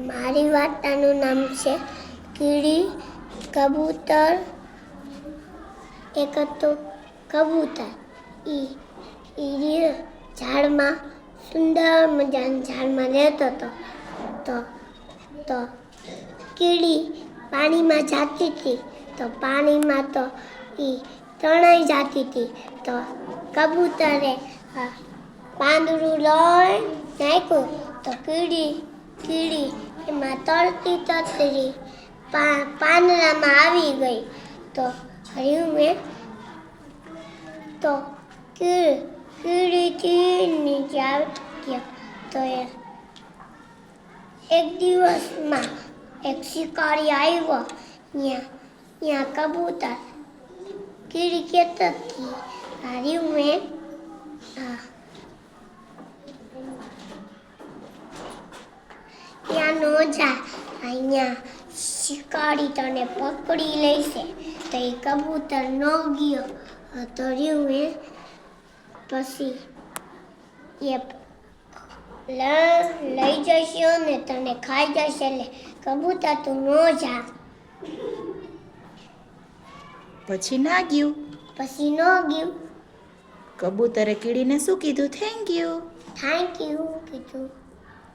મારી વાર્તાનું નામ છે કીડી કબૂતર. એક હતું કબૂતર. ઈ ઝાડમાં સુંદર મજાના ઝાડમાં રહેતો હતો. તો કીડી પાણીમાં જાતી હતી. તો પાણીમાં તો ઈ તણાઈ જાતી હતી. તો કબૂતરે પાંદડું લઈ નાખ્યું. તો કીડી એમાં તરતી પાંદડામાં આવી ગઈ. તો હર્યું તો કીડીથી નીચે આવી ગયા. તો એક દિવસમાં એક શિકારી આવ્યો. ત્યાં કબૂતર કીડી કહેતી હતી હર્યું ત્યાં નો જા, અહીંયા શિકારી તને પકડી લેશે. તો એ કબૂતર ન ગયો. તો રહ્યું પછી એ લઈ જશે ને તને ખાઈ જશે. એટલે કબૂતર તું ન જા. પછી ના ગયું. પછી ન ગયું. કબૂતરે કીડીને શું કીધું? થેન્ક યુ કીધું.